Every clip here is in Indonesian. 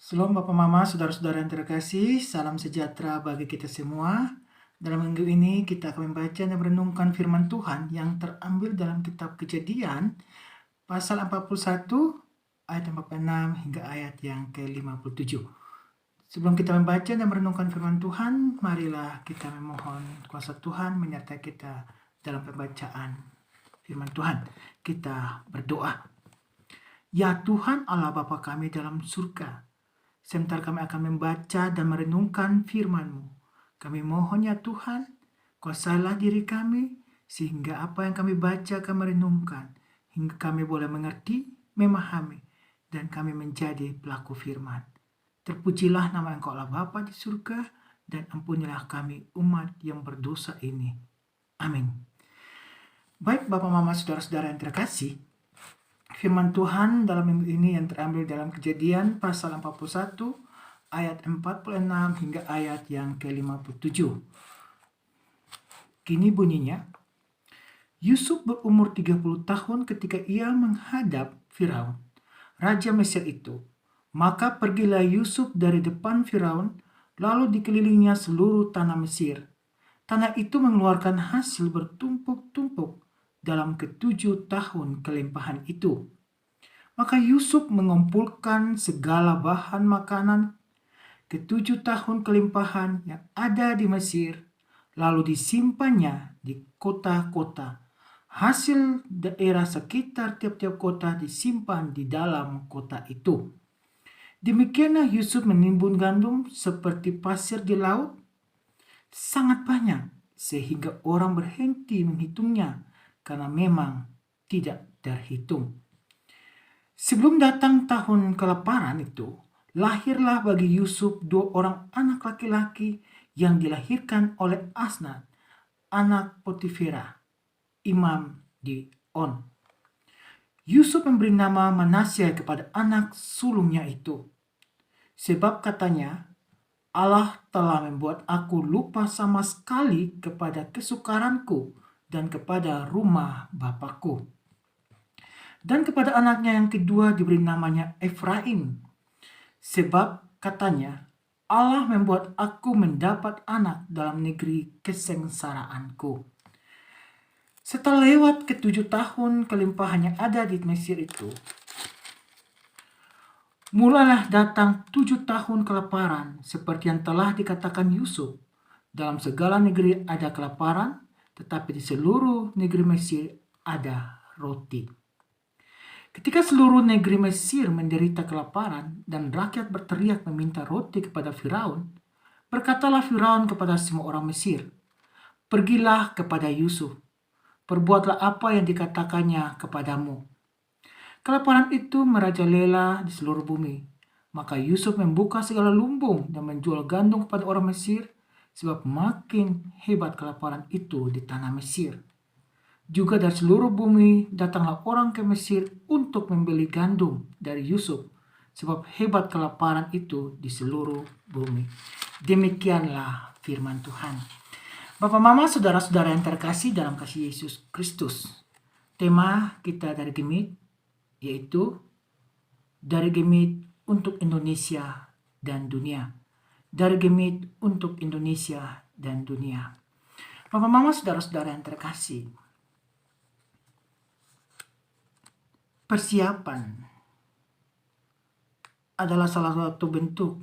Shalom Bapak Mama, Saudara-saudara yang terkasih, salam sejahtera bagi kita semua. Dalam minggu ini kita akan membaca dan merenungkan firman Tuhan yang terambil dalam kitab Kejadian, pasal 41, ayat 46 hingga ayat yang ke-57. Sebelum kita membaca dan merenungkan firman Tuhan, marilah kita memohon kuasa Tuhan menyertai kita dalam pembacaan firman Tuhan. Kita berdoa. Ya Tuhan Allah Bapa kami dalam surga, sebentar kami akan membaca dan merenungkan firman-Mu. Kami mohon ya Tuhan, kuasailah diri kami, sehingga apa yang kami baca kami renungkan, hingga kami boleh mengerti, memahami, dan kami menjadi pelaku firman. Terpujilah nama Engkau Allah Bapa di surga, dan ampunilah kami umat yang berdosa ini. Amin. Baik Bapak Mama Saudara-saudara yang terkasih, firman Tuhan dalam minggu ini yang terambil dalam Kejadian pasal 41 ayat 46 hingga ayat yang ke-57. Kini bunyinya, Yusuf berumur 30 tahun ketika ia menghadap Firaun, raja Mesir itu. Maka pergilah Yusuf dari depan Firaun, lalu dikelilinginya seluruh tanah Mesir. Tanah itu mengeluarkan hasil bertumpuk-tumpuk dalam ke-7 tahun kelimpahan itu. Maka Yusuf mengumpulkan segala bahan makanan ke-7 tahun kelimpahan yang ada di Mesir, lalu disimpannya di kota-kota. Hasil daerah sekitar tiap-tiap kota disimpan di dalam kota itu. Demikianlah Yusuf menimbun gandum seperti pasir di laut, sangat banyak, sehingga orang berhenti menghitungnya, karena memang tidak terhitung. Sebelum datang tahun kelaparan itu, lahirlah bagi Yusuf 2 orang anak laki-laki yang dilahirkan oleh Asnat, anak Potifera, imam di On. Yusuf memberi nama Manasya kepada anak sulungnya itu, sebab katanya, Allah telah membuat aku lupa sama sekali kepada kesukaranku dan kepada rumah Bapakku. Dan kepada anaknya yang kedua diberi namanya Efraim, sebab katanya, Allah membuat aku mendapat anak dalam negeri kesengsaraanku. Setelah lewat ke-7 tahun kelimpahan yang ada di Mesir itu, mulailah datang 7 tahun kelaparan seperti yang telah dikatakan Yusuf. Dalam segala negeri ada kelaparan, tetapi di seluruh negeri Mesir ada roti. Ketika seluruh negeri Mesir menderita kelaparan dan rakyat berteriak meminta roti kepada Firaun, berkatalah Firaun kepada semua orang Mesir, "Pergilah kepada Yusuf, perbuatlah apa yang dikatakannya kepadamu." Kelaparan itu merajalela di seluruh bumi. Maka Yusuf membuka segala lumbung dan menjual gandum kepada orang Mesir, sebab makin hebat kelaparan itu di tanah Mesir. Juga dari seluruh bumi datanglah orang ke Mesir untuk membeli gandum dari Yusuf, sebab hebat kelaparan itu di seluruh bumi. Demikianlah firman Tuhan. Bapak Mama, saudara-saudara yang terkasih dalam kasih Yesus Kristus. Tema kita dari Gemit yaitu dari Gemit untuk Indonesia dan dunia. Dari Gemit untuk Indonesia dan dunia. Bapak Mama, saudara-saudara yang terkasih, persiapan adalah salah satu bentuk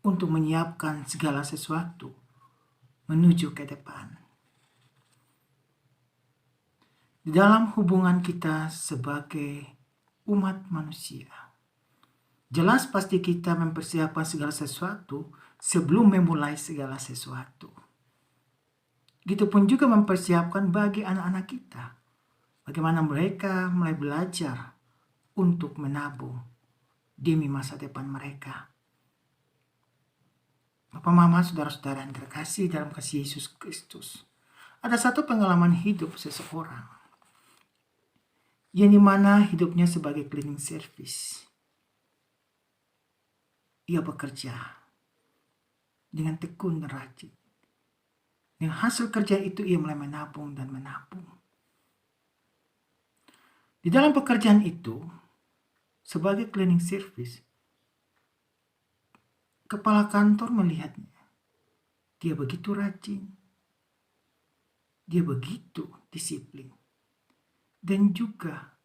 untuk menyiapkan segala sesuatu menuju ke depan. Di dalam hubungan kita sebagai umat manusia, jelas pasti kita mempersiapkan segala sesuatu sebelum memulai segala sesuatu. Begitupun juga mempersiapkan bagi anak-anak kita, bagaimana mereka mulai belajar untuk menabung demi masa depan mereka. Bapak Mama, saudara-saudara yang terkasih dalam kasih Yesus Kristus, ada satu pengalaman hidup seseorang yang dimana hidupnya sebagai cleaning service. Ia bekerja dengan tekun dan rajin. Dengan hasil kerja itu ia mulai menabung dan menabung. Di dalam pekerjaan itu, sebagai cleaning service, Kepala kantor melihatnya. Dia begitu rajin. Dia begitu disiplin. Dan juga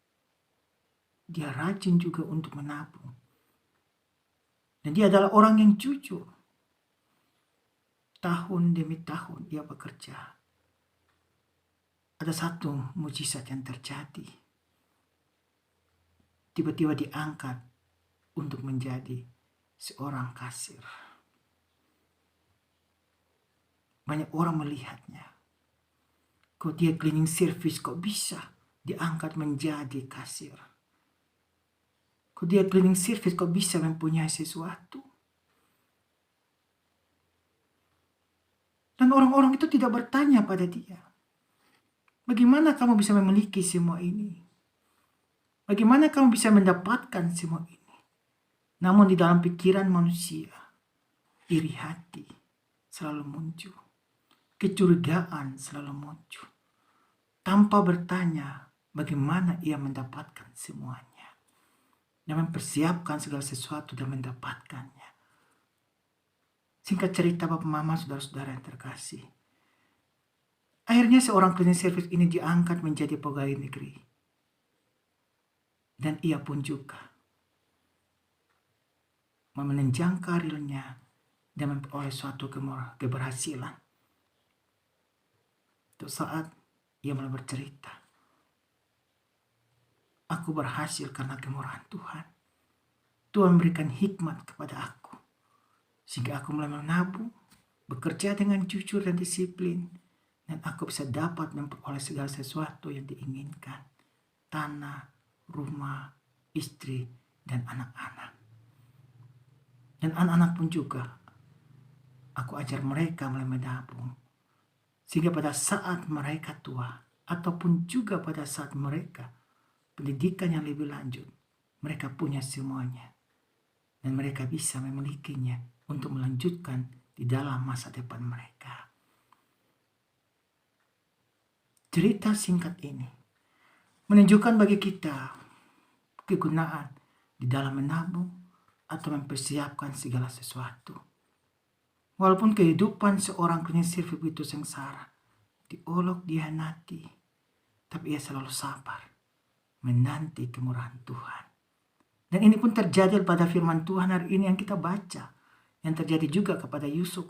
dia rajin juga untuk menabung. Dan dia adalah orang yang jujur. Tahun demi tahun ia bekerja. Ada satu mujizat yang terjadi. Tiba-tiba diangkat untuk menjadi seorang kasir. Banyak orang melihatnya. Kok dia cleaning service, kok bisa diangkat menjadi kasir? Kok dia cleaning service, kok bisa mempunyai sesuatu? Dan orang-orang itu tidak bertanya pada dia, bagaimana kamu bisa memiliki semua ini? Bagaimana kamu bisa mendapatkan semua ini? Namun di dalam pikiran manusia, iri hati selalu muncul. Kecurigaan selalu muncul. Tanpa bertanya bagaimana ia mendapatkan semuanya. Dan mempersiapkan segala sesuatu dan mendapatkannya. Singkat cerita Bapak Mama, saudara-saudara yang terkasih. Akhirnya seorang cleaning service ini diangkat menjadi pegawai negeri. Dan ia pun juga menunjang karirnya dan memperoleh suatu keberhasilan. Suatu saat ia mulai bercerita, aku berhasil karena kemurahan Tuhan. Tuhan memberikan hikmat kepada aku, sehingga aku mulai menabung, bekerja dengan jujur dan disiplin, dan aku bisa dapat memperoleh segala sesuatu yang diinginkan. Tanah, rumah, istri, dan anak-anak. Dan anak-anak pun juga, aku ajar mereka mulai menabung. Sehingga pada saat mereka tua, ataupun juga pada saat mereka pendidikan yang lebih lanjut, mereka punya semuanya. Dan mereka bisa memilikinya untuk melanjutkan di dalam masa depan mereka. Cerita singkat ini menunjukkan bagi kita kegunaan di dalam menabung atau mempersiapkan segala sesuatu. Walaupun kehidupan seorang cleaning service itu sengsara, diolok, dihianati, tapi ia selalu sabar, menanti kemurahan Tuhan. Dan ini pun terjadi pada firman Tuhan hari ini yang kita baca, yang terjadi juga kepada Yusuf.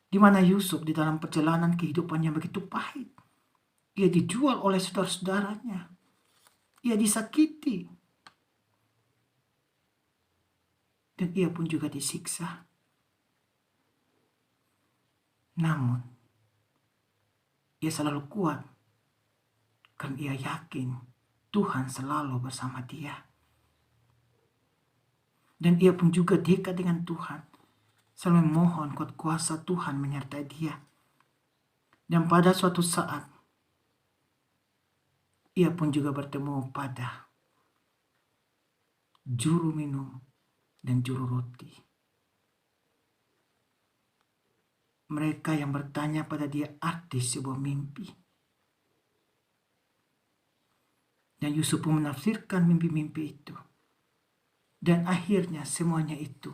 Di mana Yusuf di dalam perjalanan kehidupannya begitu pahit. Ia dijual oleh saudara-saudaranya. Ia disakiti. Dan ia pun juga disiksa. Namun, ia selalu kuat. Karena ia yakin Tuhan selalu bersama dia. Dan ia pun juga dekat dengan Tuhan. Selalu memohon kuat kuasa Tuhan menyertai dia. Dan pada suatu saat, ia pun juga bertemu pada juru minum dan juru roti. Mereka yang bertanya pada dia arti sebuah mimpi. Dan Yusuf pun menafsirkan mimpi-mimpi itu. Dan akhirnya semuanya itu,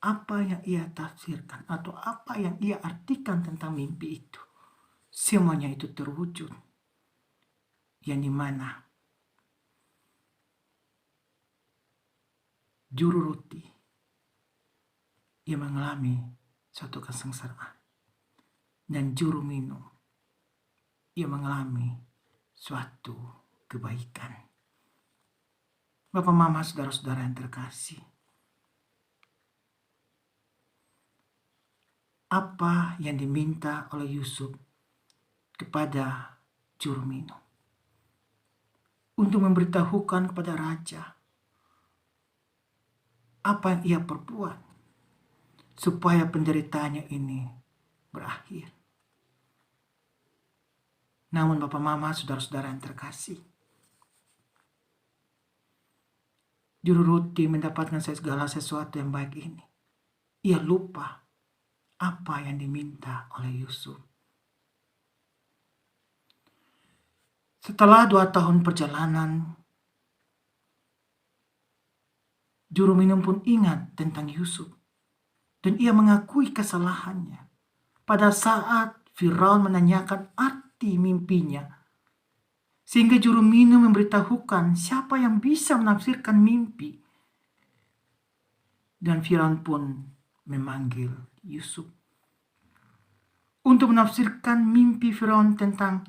apa yang ia tafsirkan atau apa yang ia artikan tentang mimpi itu, semuanya itu terwujud. Yang dimana juru roti, ia mengalami suatu kesengsaraan. Dan juru minum, ia mengalami suatu kebaikan. Bapak, Mama, saudara-saudara yang terkasih. Apa yang diminta oleh Yusuf kepada juru minum? Untuk memberitahukan kepada raja apa yang ia perbuat supaya penderitaannya ini berakhir. Namun Bapak, Mama, saudara-saudara yang terkasih, juru roti mendapatkan segala sesuatu yang baik ini. Ia lupa apa yang diminta oleh Yusuf. Setelah 2 tahun perjalanan, juru minum pun ingat tentang Yusuf. Dan ia mengakui kesalahannya. Pada saat Firaun menanyakan arti mimpinya, sehingga juru minum memberitahukan siapa yang bisa menafsirkan mimpi. Dan Firaun pun memanggil Yusuf untuk menafsirkan mimpi Firaun tentang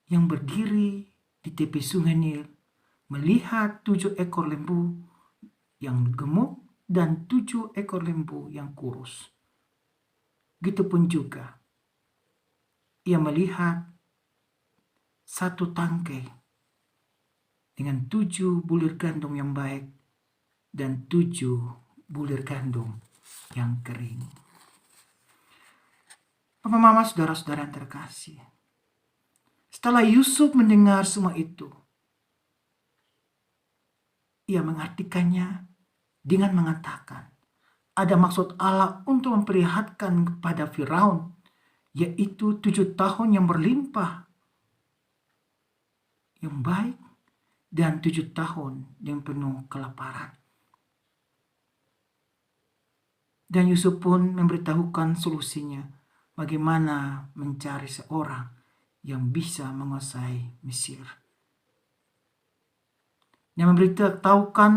yang berdiri di tepi sungai Nil, melihat 7 ekor lembu yang gemuk dan 7 ekor lembu yang kurus. Begitupun juga ia melihat satu tangkai dengan 7 bulir gandum yang baik dan 7 bulir gandum yang kering. Papa, mama, saudara-saudara yang terkasih, setelah Yusuf mendengar semua itu, ia mengartikannya dengan mengatakan ada maksud Allah untuk memperlihatkan kepada Firaun, yaitu 7 tahun yang berlimpah, yang baik, dan 7 tahun yang penuh kelaparan. Dan Yusuf pun memberitahukan solusinya, bagaimana mencari seorang yang bisa menguasai Mesir. Yang memberitahukan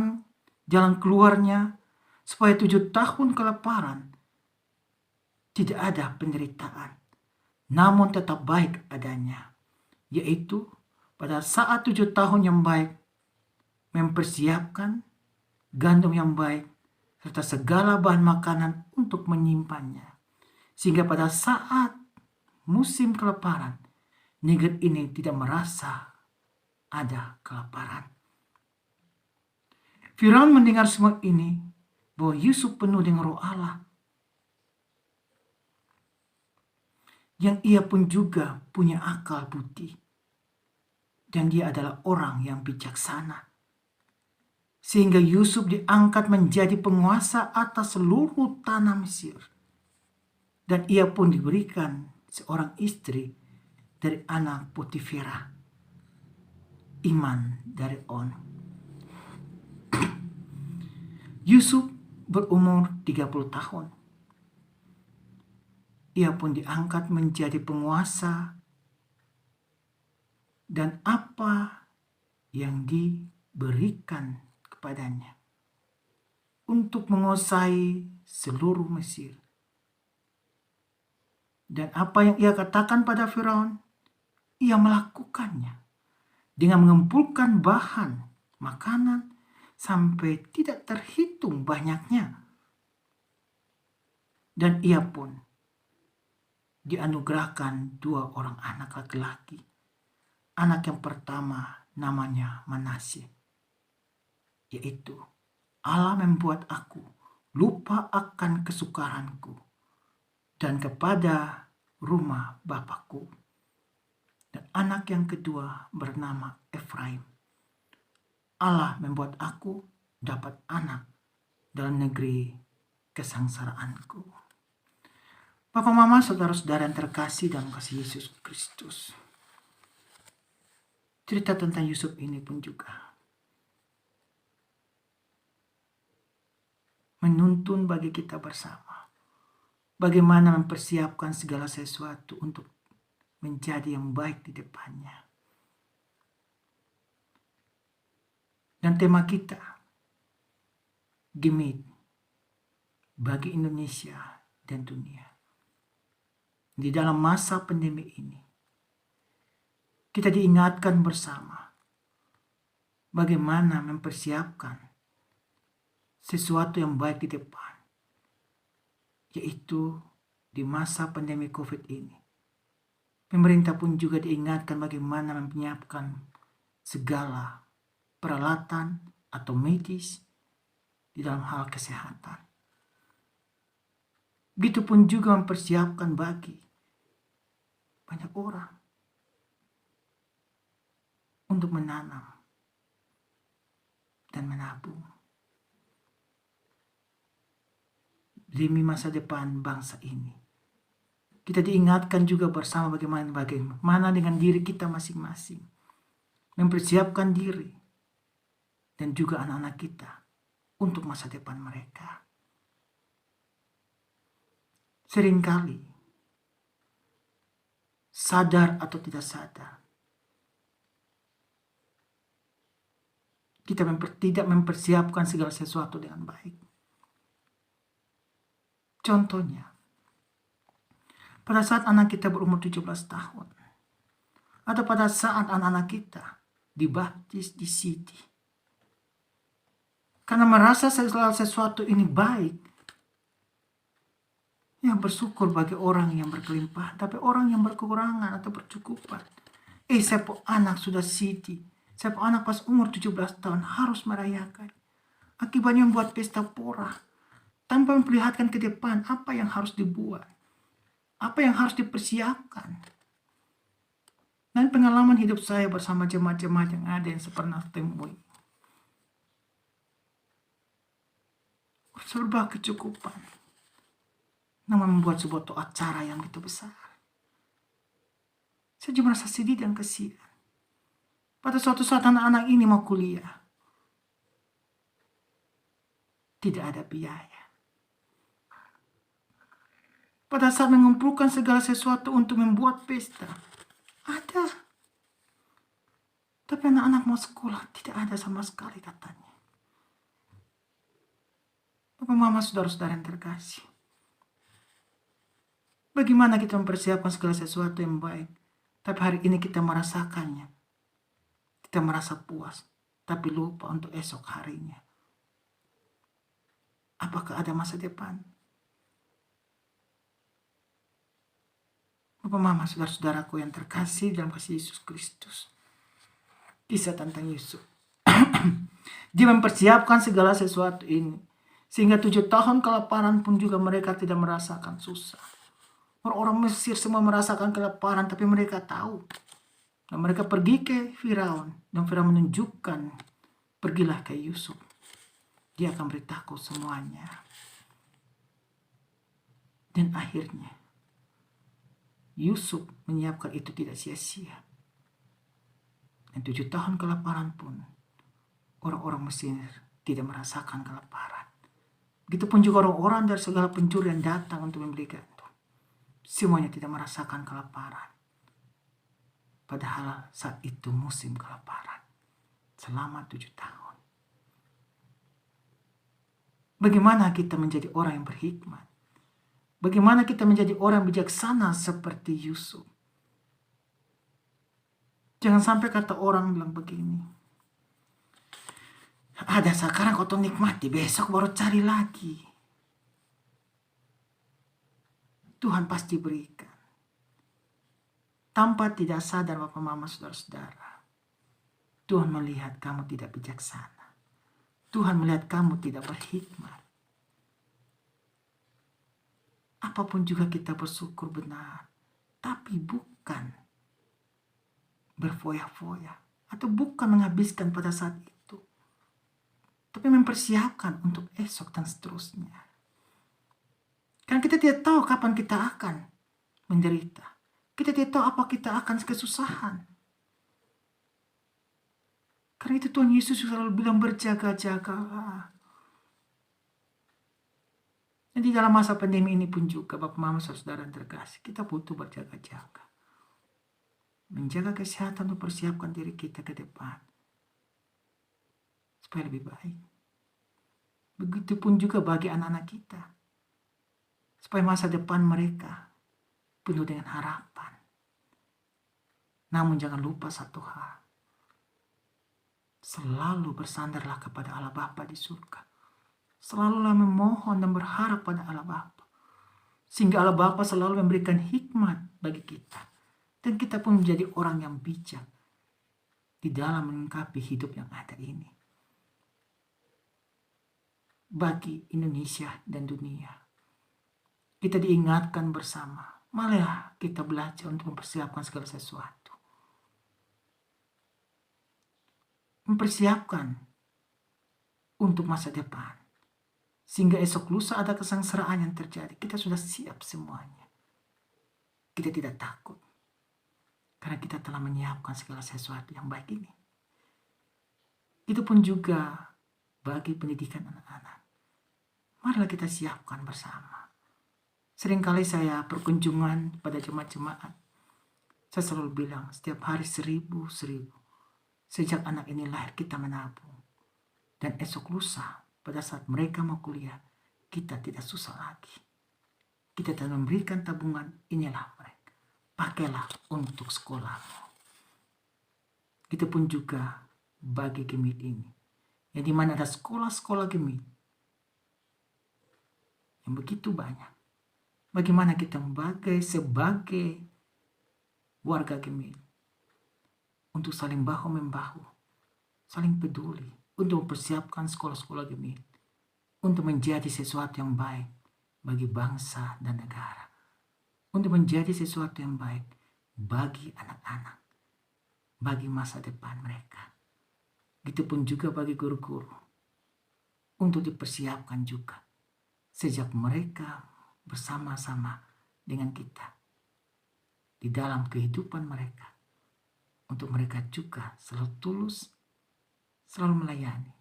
jalan keluarnya supaya 7 tahun kelaparan tidak ada penderitaan, namun tetap baik adanya, yaitu pada saat 7 tahun yang baik, mempersiapkan gandum yang baik serta segala bahan makanan untuk menyimpannya, sehingga pada saat musim kelaparan, negeri ini tidak merasa ada kelaparan. Firaun mendengar semua ini, bahwa Yusuf penuh dengan roh Allah, yang ia pun juga punya akal budi, dan dia adalah orang yang bijaksana, sehingga Yusuf diangkat menjadi penguasa atas seluruh tanah Mesir. Dan ia pun diberikan seorang istri dari anak Potifera, Iman dari On. Yusuf berumur 30 tahun. Ia pun diangkat menjadi penguasa, dan apa yang diberikan kepadanya untuk menguasai seluruh Mesir. Dan apa yang ia katakan pada Firaun, ia melakukannya dengan mengumpulkan bahan makanan sampai tidak terhitung banyaknya. Dan ia pun dianugerahkan 2 orang anak laki-laki. Anak yang pertama namanya Manasye, yaitu Allah membuat aku lupa akan kesukaranku dan kepada rumah bapakku. Dan anak yang kedua bernama Efraim. Allah membuat aku dapat anak dalam negeri kesengsaraanku. Bapak, mama, saudara-saudara yang terkasih dalam kasih Yesus Kristus, cerita tentang Yusuf ini pun juga menuntun bagi kita bersama bagaimana mempersiapkan segala sesuatu untuk menjadi yang baik di depannya. Dan tema kita, Gemit bagi Indonesia dan dunia. Di dalam masa pandemi ini, kita diingatkan bersama bagaimana mempersiapkan sesuatu yang baik di depan, yaitu di masa pandemi COVID ini. Pemerintah pun juga diingatkan bagaimana menyiapkan segala peralatan atau medis di dalam hal kesehatan. Begitupun juga mempersiapkan bagi banyak orang untuk menanam dan menabung demi masa depan bangsa ini. Kita diingatkan juga bersama bagaimana dengan diri kita masing-masing, mempersiapkan diri dan juga anak-anak kita untuk masa depan mereka. seringkali sadar atau tidak sadar kita tidak mempersiapkan segala sesuatu dengan baik. Contohnya, pada saat anak kita berumur 17 tahun, atau pada saat anak-anak kita dibaptis di City, karena merasa segala sesuatu ini baik, yang bersyukur bagi orang yang berkelimpahan, tapi orang yang berkekurangan atau bercukupan. Saya anak sudah City, saya anak pas umur 17 tahun harus merayakan. Akibatnya membuat pesta pora, tanpa memperlihatkan ke depan apa yang harus dibuat, apa yang harus dipersiapkan. Dan pengalaman hidup saya bersama jemaat-jemaat yang ada yang saya pernah temui, serba kecukupan, namun membuat sebuah acara yang begitu besar. Saya juga merasa sedih dan kasihan. Pada suatu saat anak-anak ini mau kuliah, tidak ada biaya. Pada saat mengumpulkan segala sesuatu untuk membuat pesta, ada. Tapi anak-anak mau sekolah, tidak ada sama sekali katanya. Bapak Mama, saudara-saudara yang terkasih, bagaimana kita mempersiapkan segala sesuatu yang baik, tapi hari ini kita merasakannya, kita merasa puas, tapi lupa untuk esok harinya. Apakah ada masa depan? Bapak Mama, saudara-saudaraku yang terkasih dalam kasih Yesus Kristus, kisah tentang Yusuf. Dia mempersiapkan segala sesuatu ini, sehingga 7 tahun kelaparan pun juga mereka tidak merasakan susah. Orang-orang Mesir semua merasakan kelaparan, tapi mereka tahu. Dan mereka pergi ke Firaun, dan Firaun menunjukkan, pergilah ke Yusuf. Dia akan beritahu semuanya. Dan akhirnya, Yusuf menyiapkan itu tidak sia-sia. Dan 7 tahun kelaparan pun, orang-orang Mesir tidak merasakan kelaparan. Begitupun juga orang-orang dari segala penjuru yang datang untuk membeli gandum, semuanya tidak merasakan kelaparan. Padahal saat itu musim kelaparan selama 7 tahun. Bagaimana kita menjadi orang yang berhikmat? Bagaimana kita menjadi orang bijaksana seperti Yusuf? Jangan sampai kata orang bilang begini, ada sekarang kau nikmati, besok baru cari lagi. Tuhan pasti berikan. Tanpa tidak sadar Bapak Mama saudara-saudara, Tuhan melihat kamu tidak bijaksana. Tuhan melihat kamu tidak berhikmat. Apapun juga kita bersyukur benar, tapi bukan berfoya-foya atau bukan menghabiskan pada saat itu, tapi mempersiapkan untuk esok dan seterusnya. Karena kita tidak tahu kapan kita akan menderita. Kita tidak tahu apa kita akan kesusahan. Karena itu Tuhan Yesus selalu bilang berjaga-jagalah. Dan di dalam masa pandemi ini pun juga Bapak Mama saudara yang terkasih, kita butuh berjaga-jaga. Menjaga kesehatan untuk persiapkan diri kita ke depan, supaya lebih baik. Begitupun juga bagi anak-anak kita, supaya masa depan mereka penuh dengan harapan. Namun jangan lupa satu hal, selalu bersandarlah kepada Allah Bapa di surga. Selalulah memohon dan berharap pada Allah Bapa, sehingga Allah Bapa selalu memberikan hikmat bagi kita, dan kita pun menjadi orang yang bijak di dalam melengkapi hidup yang ada ini. Bagi Indonesia dan dunia, kita diingatkan bersama, malah kita belajar untuk mempersiapkan segala sesuatu. Mempersiapkan untuk masa depan. Sehingga esok lusa ada kesengsaraan yang terjadi, kita sudah siap semuanya. Kita tidak takut. Karena kita telah menyiapkan segala sesuatu yang baik ini. Itu pun juga bagi pendidikan anak-anak. Marilah kita siapkan bersama. Seringkali saya perkunjungan pada jemaat-jemaat. Saya selalu bilang, setiap hari 1.000. Sejak anak ini lahir kita menabung. Dan esok lusa, pada saat mereka mau kuliah, kita tidak susah lagi. Kita telah memberikan tabungan, inilah mereka. Pakailah untuk sekolah. Kita pun juga bagi Gemit ini. Yang dimana ada sekolah-sekolah Gemit yang begitu banyak. Bagaimana kita sebagai warga Gemit untuk saling bahu-membahu, saling peduli, untuk mempersiapkan sekolah-sekolah Gemit, untuk menjadi sesuatu yang baik bagi bangsa dan negara, untuk menjadi sesuatu yang baik bagi anak-anak, bagi masa depan mereka. Begitupun juga bagi guru-guru, untuk dipersiapkan juga sejak mereka bersama-sama dengan kita di dalam kehidupan mereka, untuk mereka juga selalu tulus, selalu melayani,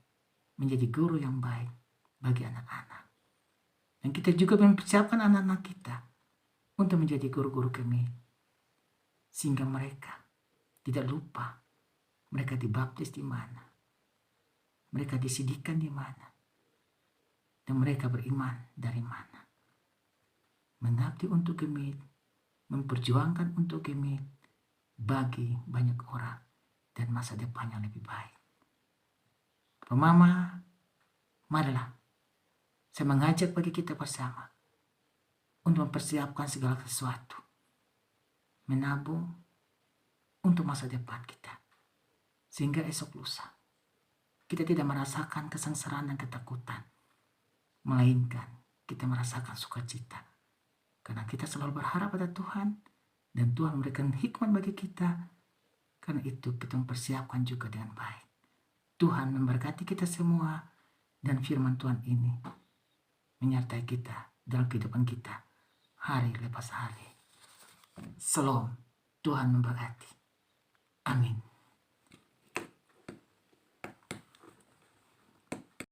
menjadi guru yang baik bagi anak-anak. Dan kita juga mempersiapkan anak-anak kita untuk menjadi guru-guru kami, sehingga mereka tidak lupa mereka dibaptis di mana, mereka disidikkan di mana, dan mereka beriman dari mana. Mengabdi untuk Gemit, memperjuangkan untuk Gemit bagi banyak orang dan masa depan yang lebih baik. Bapak Mama, marilah saya mengajak bagi kita bersama untuk mempersiapkan segala sesuatu, menabung untuk masa depan kita, sehingga esok lusa kita tidak merasakan kesengsaraan dan ketakutan, melainkan kita merasakan sukacita, karena kita selalu berharap pada Tuhan, dan Tuhan memberikan hikmat bagi kita. Karena itu kita mempersiapkan juga dengan baik. Tuhan memberkati kita semua, dan firman Tuhan ini menyertai kita dalam kehidupan kita hari lepas hari. Shalom, Tuhan memberkati.